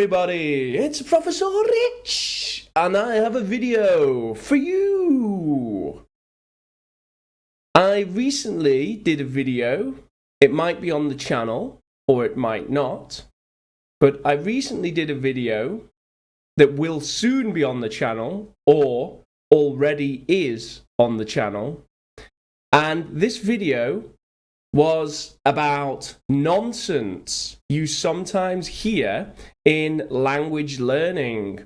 everybody, it's Professor Rich, and I have a video for you. I recently did a video. It might be on the channel, or it might not, but I recently did a video that will soon be on the channel, or already is on the channel, and this video was about nonsense you sometimes hear in language learning.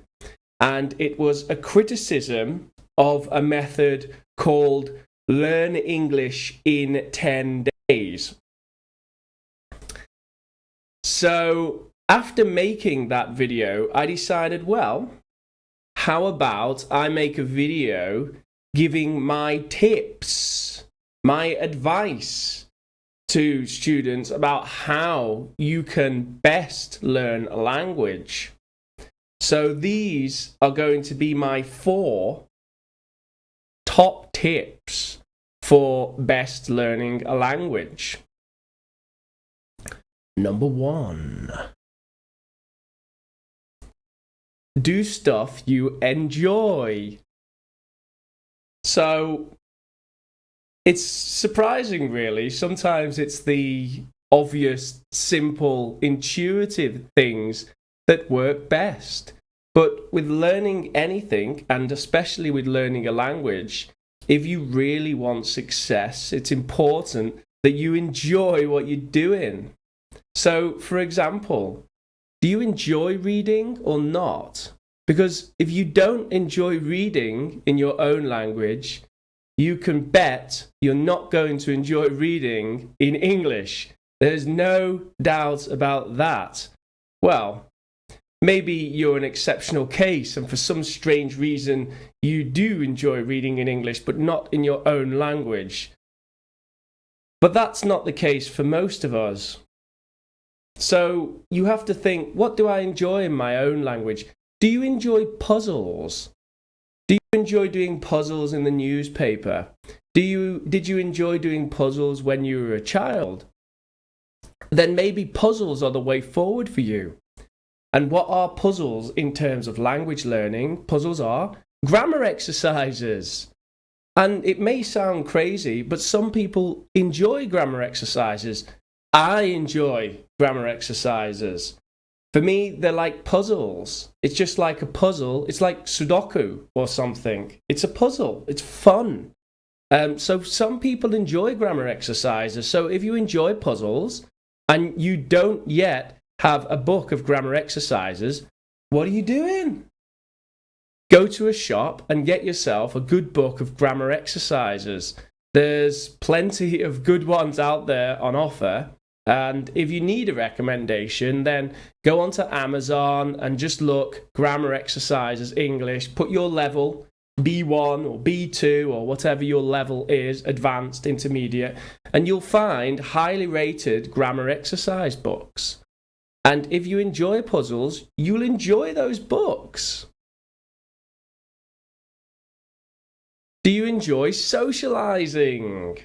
And it was a criticism of a method called Learn English in 10 days. So after making that video, I decided, well, how about I make a video giving my tips, my advice to students about how you can best learn a language. So these are going to be my 4 top tips for best learning a language. Number 1. Do stuff you enjoy. So it's surprising, really. Sometimes it's the obvious, simple, intuitive things that work best. But with learning anything, and especially with learning a language, if you really want success, it's important that you enjoy what you're doing. So, for example, do you enjoy reading or not? Because if you don't enjoy reading in your own language, you can bet you're not going to enjoy reading in English. There's no doubt about that. Well, maybe you're an exceptional case, and for some strange reason, you do enjoy reading in English, but not in your own language. But that's not the case for most of us. So you have to think, what do I enjoy in my own language? Do you enjoy puzzles? Do you enjoy doing puzzles in the newspaper? Did you enjoy doing puzzles when you were a child? Then maybe puzzles are the way forward for you. And what are puzzles in terms of language learning? Puzzles are grammar exercises. And it may sound crazy, but some people enjoy grammar exercises. I enjoy grammar exercises. For me, they're like puzzles. It's just like a puzzle. It's like Sudoku or something. It's a puzzle. It's fun. So some people enjoy grammar exercises. So if you enjoy puzzles and you don't yet have a book of grammar exercises, what are you doing? Go to a shop and get yourself a good book of grammar exercises. There's plenty of good ones out there on offer. And if you need a recommendation, then go onto Amazon and just look grammar exercises English, put your level B1 or B2 or whatever your level is, advanced, intermediate, and you'll find highly rated grammar exercise books. And if you enjoy puzzles, you'll enjoy those books. Do you enjoy socializing?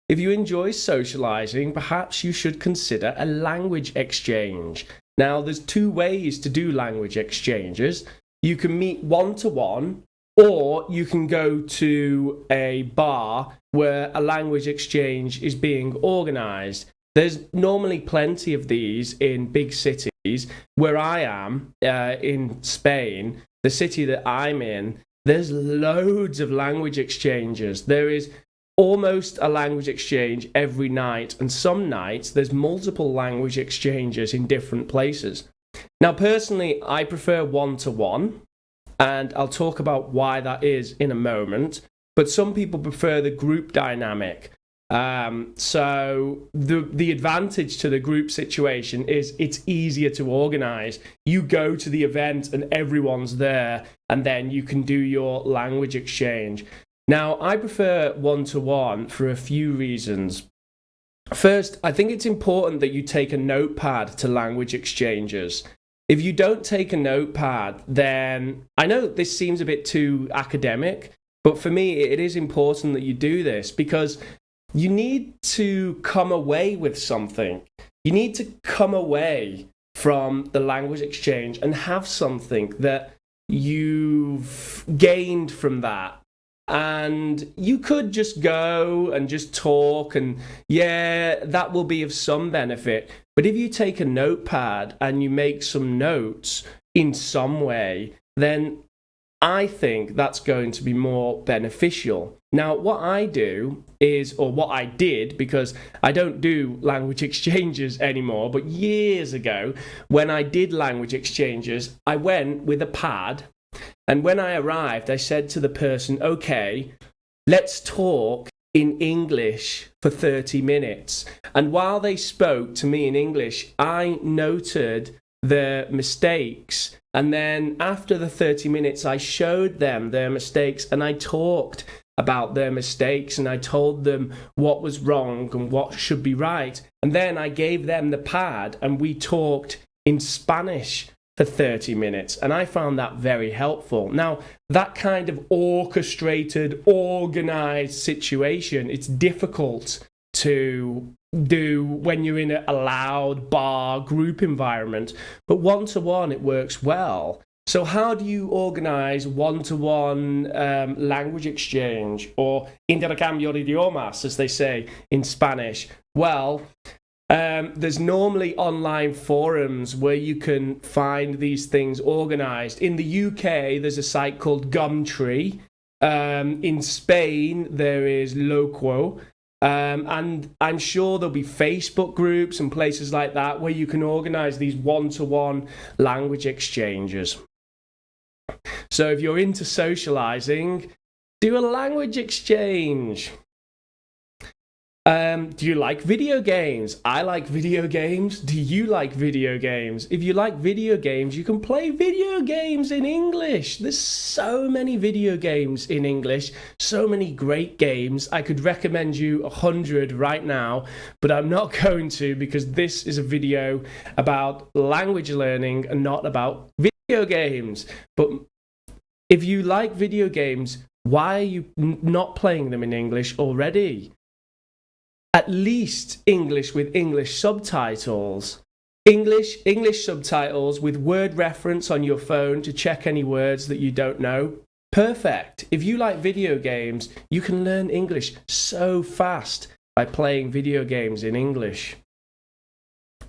If you enjoy socializing, perhaps you should consider a language exchange. Now, there's 2 ways to do language exchanges. You can meet one-to-one, or you can go to a bar where a language exchange is being organized. There's normally plenty of these in big cities. Where I am, in Spain, the city that I'm in, there's loads of language exchanges. There is almost a language exchange every night, and some nights there's multiple language exchanges in different places. Now, personally, I prefer one-to-one, and I'll talk about why that is in a moment, but some people prefer the group dynamic. So the advantage to the group situation is it's easier to organize. You go to the event and everyone's there, and then you can do your language exchange. Now, I prefer one-to-one for a few reasons. First, I think it's important that you take a notepad to language exchanges. If you don't take a notepad, then I know this seems a bit too academic, but for me, it is important that you do this because you need to come away with something. You need to come away from the language exchange and have something that you've gained from that. And you could just go and just talk, and yeah, that will be of some benefit. But if you take a notepad and you make some notes in some way, then I think that's going to be more beneficial. Now, what I do is, or what I did, because I don't do language exchanges anymore, but years ago, when I did language exchanges, I went with a pad. And when I arrived, I said to the person, okay, let's talk in English for 30 minutes. And while they spoke to me in English, I noted their mistakes. And then after the 30 minutes, I showed them their mistakes and I talked about their mistakes and I told them what was wrong and what should be right. And then I gave them the pad and we talked in Spanish for 30 minutes. And I found that very helpful. Now, that kind of orchestrated, organized situation, it's difficult to do when you're in a loud bar group environment, but one-to-one it works well. So how do you organize one-to-one language exchange, or intercambio de idiomas, as they say in Spanish? Well, there's normally online forums where you can find these things organized. In the UK, there's a site called Gumtree. In Spain, there is Loquo. And I'm sure there'll be Facebook groups and places like that where you can organize these one-to-one language exchanges. So if you're into socializing, do a language exchange. Do you like video games? I like video games. Do you like video games? If you like video games, you can play video games in English. There's so many video games in English, so many great games. I could recommend you 100 right now, but I'm not going to, because this is a video about language learning and not about video games. But if you like video games, why are you not playing them in English already? At least English with English subtitles. English subtitles with word reference on your phone to check any words that you don't know. Perfect. If you like video games, you can learn English so fast by playing video games in English.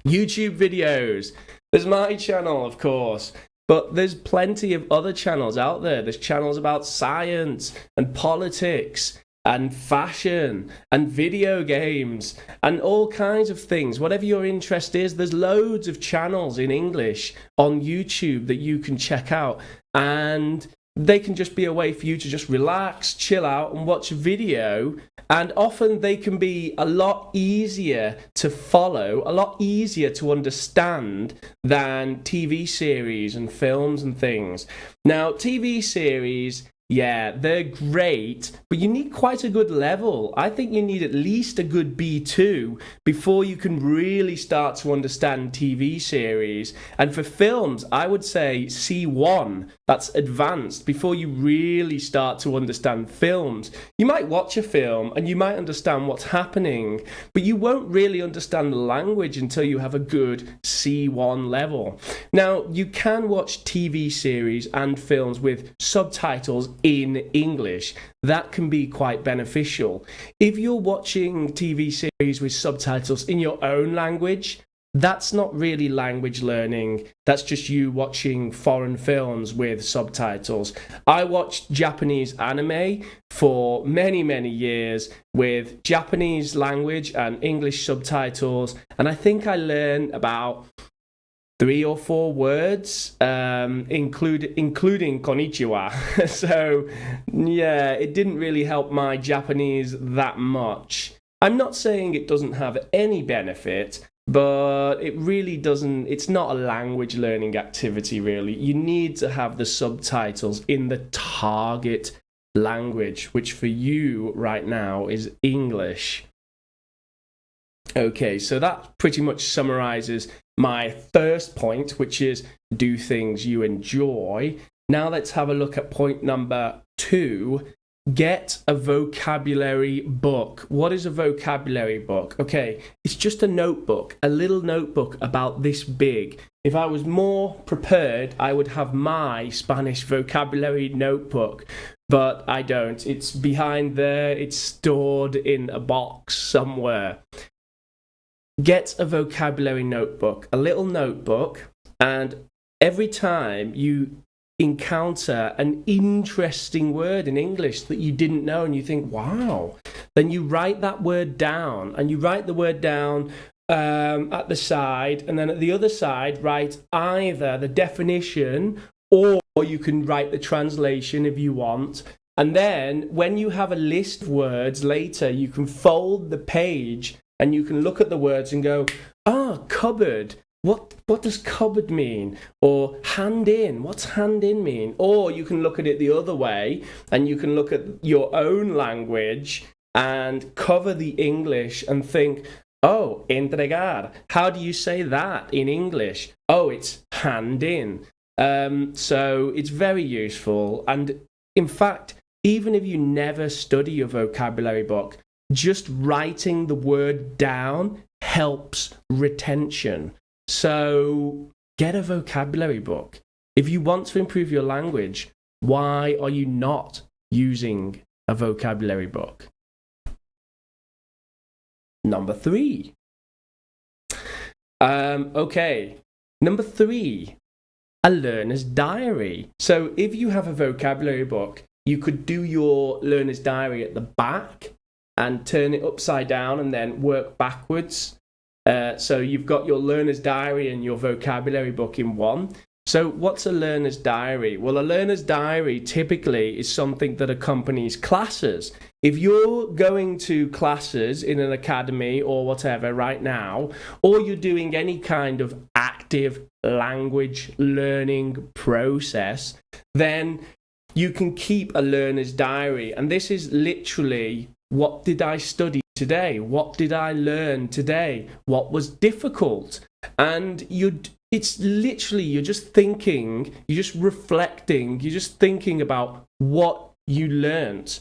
YouTube videos. There's my channel, of course. But there's plenty of other channels out there. There's channels about science and politics and fashion and video games and all kinds of things. Whatever your interest is, there's loads of channels in English on YouTube that you can check out, and they can just be a way for you to just relax, chill out and watch a video. And often they can be a lot easier to follow, a lot easier to understand than TV series and films and things. Now, TV series, yeah, they're great, but you need quite a good level. I think you need at least a good B2 before you can really start to understand TV series. And for films, I would say C1, that's advanced, before you really start to understand films. You might watch a film and you might understand what's happening, but you won't really understand the language until you have a good C1 level. Now, you can watch TV series and films with subtitles in English. That can be quite beneficial. If you're watching TV series with subtitles in your own language, that's not really language learning. That's just you watching foreign films with subtitles. I watched Japanese anime for many, many years with Japanese language and English subtitles, and I think I learned about 3 or 4 words, including konnichiwa. So, yeah, it didn't really help my Japanese that much. I'm not saying it doesn't have any benefit, but it really doesn't. It's not a language learning activity, really. You need to have the subtitles in the target language, which for you right now is English. Okay, so that pretty much summarizes my first point, which is do things you enjoy. Now let's have a look at point number 2. get a vocabulary book. What is a vocabulary book? Okay, it's just a notebook, a little notebook about this big. If I was more prepared, I would have my Spanish vocabulary notebook, but I don't. It's behind there, it's stored in a box somewhere. Get a vocabulary notebook, a little notebook, and every time you encounter an interesting word in English that you didn't know and you think, wow, then you write that word down, and you write the word down at the side, and then at the other side write either the definition, or you can write the translation if you want. And then when you have a list of words later, you can fold the page and you can look at the words and go, cupboard. What does cupboard mean? Or hand in, what's hand in mean? Or you can look at it the other way, and you can look at your own language and cover the English and think, oh, entregar. How do you say that in English? Oh, it's hand in. So it's very useful. And in fact, even if you never study your vocabulary book, just writing the word down helps retention. So get a vocabulary book. If you want to improve your language, why are you not using a vocabulary book? Number 3. Number 3, a learner's diary. So if you have a vocabulary book, you could do your learner's diary at the back and turn it upside down and then work backwards. So you've got your learner's diary and your vocabulary book in one. So what's a learner's diary? Well, a learner's diary typically is something that accompanies classes. If you're going to classes in an academy or whatever right now, or you're doing any kind of active language learning process, then you can keep a learner's diary. And this is literally, what did I study today? What did I learn today? What was difficult? And it's literally, you're just thinking, you're just reflecting, you're just thinking about what you learned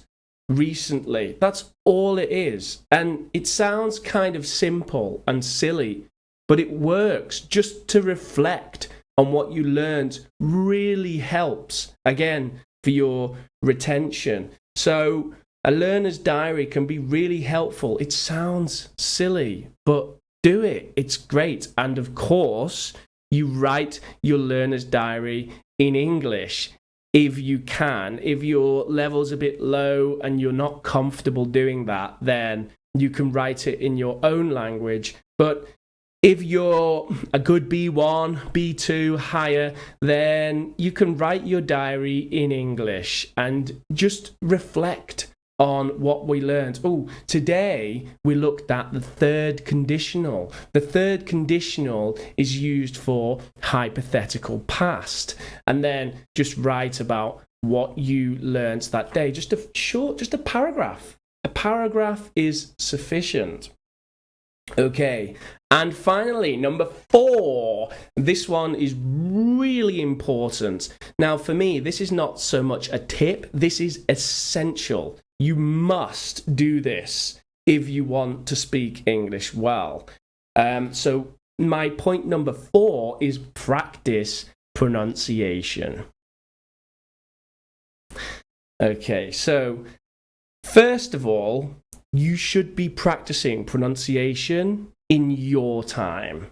recently. That's all it is. And it sounds kind of simple and silly, but it works. Just to reflect on what you learned really helps, again, for your retention. So a learner's diary can be really helpful. It sounds silly, but do it. It's great. And of course, you write your learner's diary in English if you can. If your level's a bit low and you're not comfortable doing that, then you can write it in your own language. But if you're a good B1, B2, higher, then you can write your diary in English and just reflect on what we learned. Oh, today we looked at the third conditional. The third conditional is used for hypothetical past. And then just write about what you learned that day. Just a paragraph. A paragraph is sufficient. Okay, and finally, number 4. This one is really important. Now, for me, this is not so much a tip. This is essential. You must do this if you want to speak English well. So my point number 4 is practice pronunciation. Okay, so first of all, you should be practicing pronunciation in your time.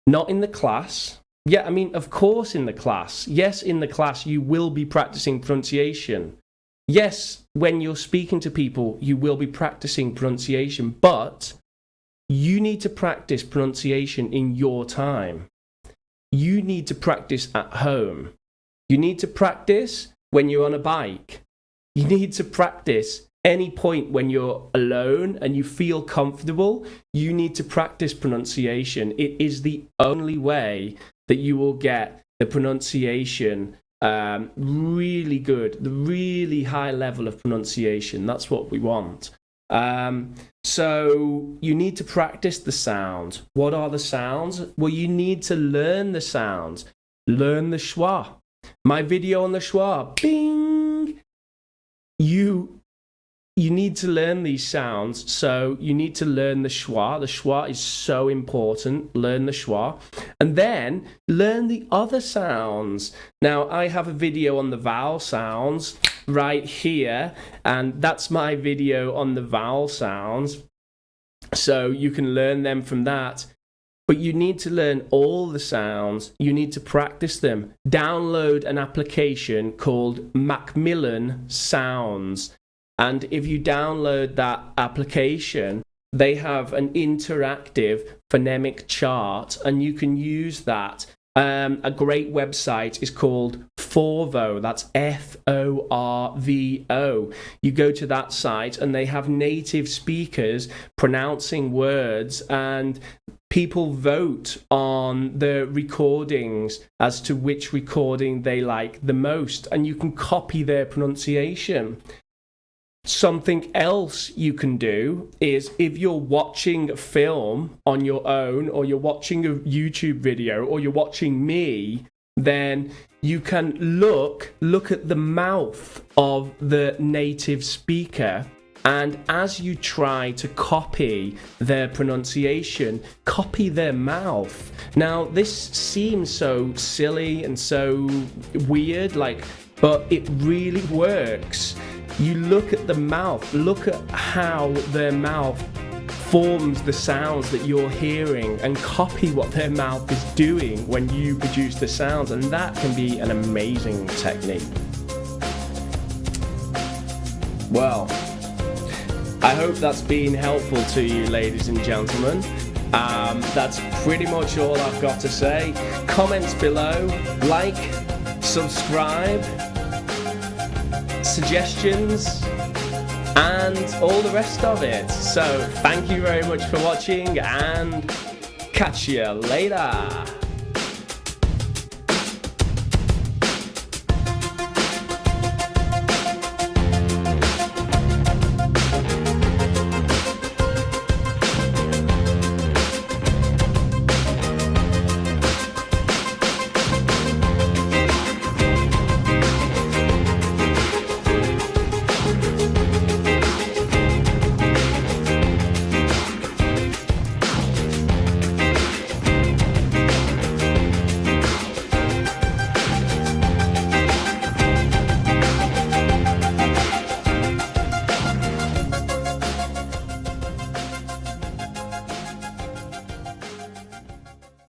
Not in the class. Yeah, I mean, of course in the class. Yes, in the class you will be practicing pronunciation. Yes, when you're speaking to people, you will be practicing pronunciation, but you need to practice pronunciation in your time. You need to practice at home. You need to practice when you're on a bike. You need to practice any point when you're alone and you feel comfortable. You need to practice pronunciation. It is the only way that you will get the pronunciation really good, the really high level of pronunciation. That's what we want. So you need to practice the sounds. What are the sounds? Well, you need to learn the sounds. Learn the schwa. My video on the schwa. Bing! you need to learn these sounds. So you need to learn the schwa. The schwa is so important. Learn the schwa. And then learn the other sounds. Now, I have a video on the vowel sounds right here, and that's my video on the vowel sounds. So you can learn them from that. But you need to learn all the sounds. You need to practice them. Download an application called Macmillan Sounds. And if you download that application, they have an interactive phonemic chart, and you can use that. A great website is called Forvo. That's Forvo. You go to that site, and they have native speakers pronouncing words, and people vote on the recordings as to which recording they like the most, and you can copy their pronunciation. Something else you can do is, if you're watching a film on your own, or you're watching a YouTube video, or you're watching me, then you can look at the mouth of the native speaker, and as you try to copy their pronunciation, copy their mouth. Now, this seems so silly and so weird, but it really works. You look at the mouth, look at how their mouth forms the sounds that you're hearing, and copy what their mouth is doing when you produce the sounds, and that can be an amazing technique. Well, I hope that's been helpful to you, ladies and gentlemen. That's pretty much all I've got to say. Comments below, like, subscribe, suggestions, and all the rest of it. So thank you very much for watching, and catch you later.